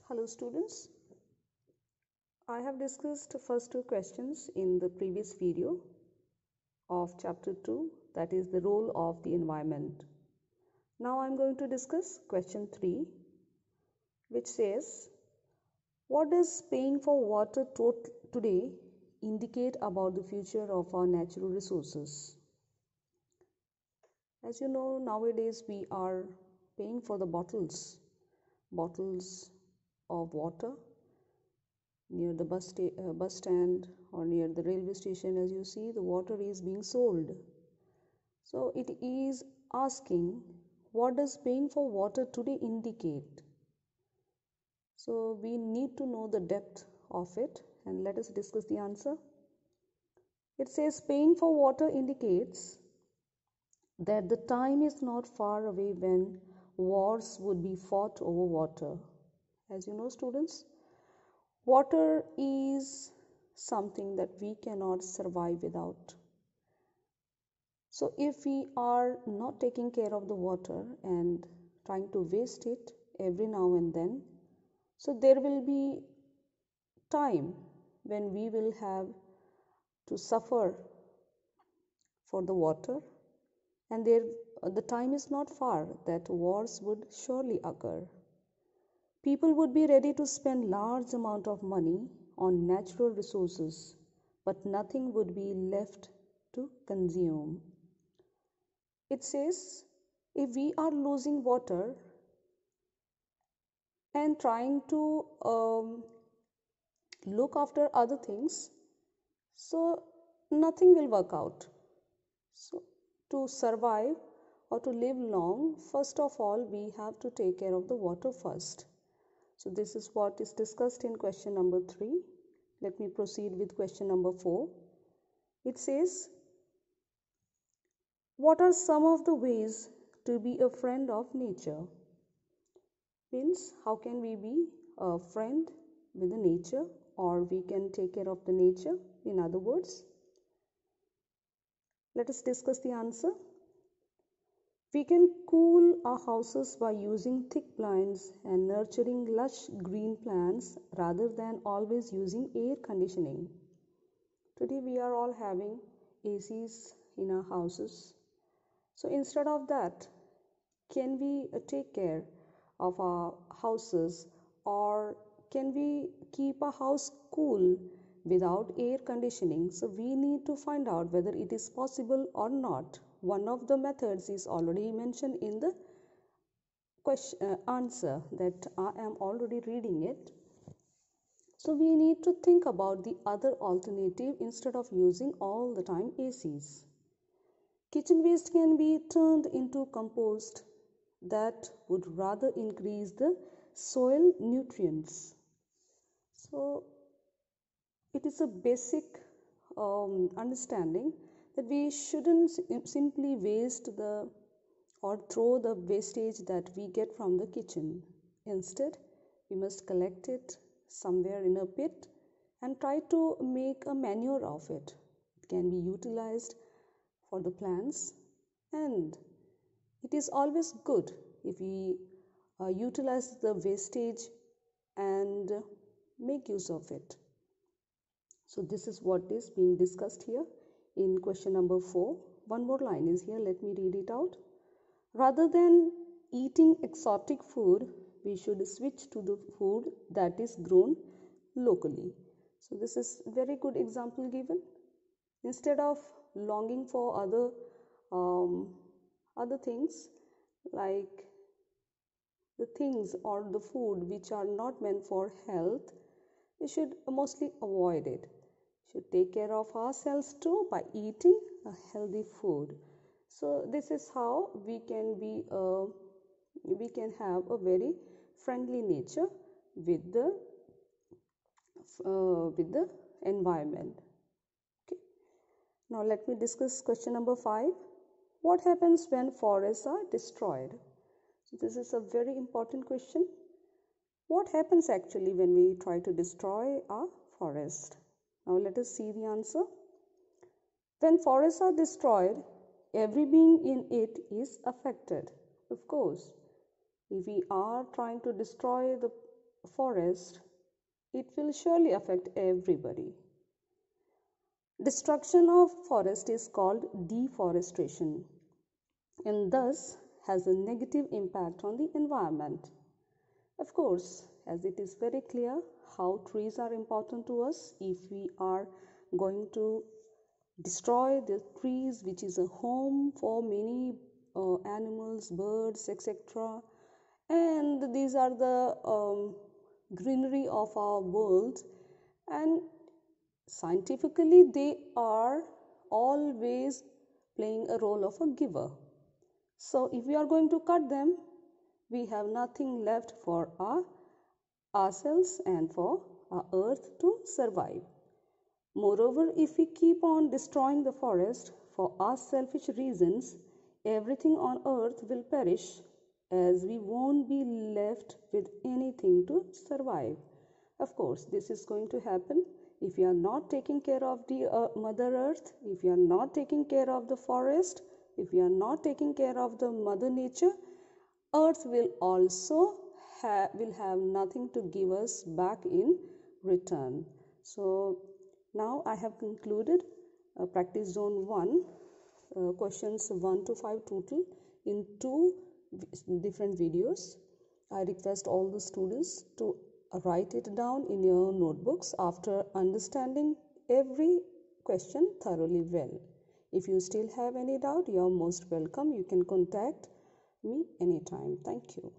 Hello students, I have discussed first two questions in the previous video of chapter 2, that is the role of the environment. Now I am going to discuss question 3, which says, what does paying for water today indicate about the future of our natural resources? As you know, nowadays we are paying for the bottles of water near the bus stand or near the railway station. As you see, the water is being sold. So it is asking, what does paying for water today indicate? So we need to know the depth of it, and let us discuss the answer. It says paying for water indicates that the time is not far away when wars would be fought over water. As you know, students, water is something that we cannot survive without. So if we are not taking care of the water and trying to waste it every now and then, so there will be time when we will have to suffer for the water, and the time is not far that wars would surely occur. People would be ready to spend large amount of money on natural resources, but nothing would be left to consume. It says, if we are losing water and trying to look after other things, so nothing will work out. So to survive or to live long, first of all, we have to take care of the water first. So this is what is discussed in question number 3. Let me proceed with question number 4. It says, what are some of the ways to be a friend of nature? Means, how can we be a friend with the nature, or we can take care of the nature, in other words? Let us discuss the answer. We can cool our houses by using thick blinds and nurturing lush green plants rather than always using air conditioning. Today we are all having ACs in our houses. So instead of that, can we take care of our houses, or can we keep a house cool without air conditioning? So we need to find out whether it is possible or not. One of the methods is already mentioned in the answer that I am already reading it. So we need to think about the other alternative instead of using all the time ACs. Kitchen waste can be turned into compost that would rather increase the soil nutrients. So it is a basic understanding that we shouldn't simply waste or throw the wastage that we get from the kitchen. Instead, we must collect it somewhere in a pit and try to make a manure of it. It can be utilized for the plants, and it is always good if we utilize the wastage and make use of it. So this is what is being discussed here in question number 4. One more line is here, let me read it out. Rather than eating exotic food, we should switch to the food that is grown locally. So this is a very good example given. Instead of longing for other things, like the things or the food which are not meant for health, we should mostly avoid it. We should take care of ourselves too by eating a healthy food. So this is how we can have a very friendly nature with the environment. Okay. Now let me discuss question number 5. What happens when forests are destroyed? So this is a very important question. What happens actually when we try to destroy our forest? Now let us see the answer. When forests are destroyed, every being in it is affected. Of course, if we are trying to destroy the forest, it will surely affect everybody. Destruction of forest is called deforestation and thus has a negative impact on the environment. Of course, as it is very clear how trees are important to us, if we are going to destroy the trees, which is a home for many animals, birds, etc., and these are the greenery of our world, and scientifically they are always playing a role of a giver. So if we are going to cut them, we have nothing left for ourselves and for our earth to survive. Moreover, if we keep on destroying the forest for our selfish reasons, everything on earth will perish as we won't be left with anything to survive. Of course, this is going to happen if you are not taking care of the Mother Earth, if you are not taking care of the forest, if you are not taking care of the Mother Nature, Earth will also will have nothing to give us back in return. So now I have concluded practice zone 1, questions 1 to 5 total in 2 different videos. I request all the students to write it down in your notebooks after understanding every question thoroughly well. If you still have any doubt, you are most welcome. You can contact me anytime. Thank you.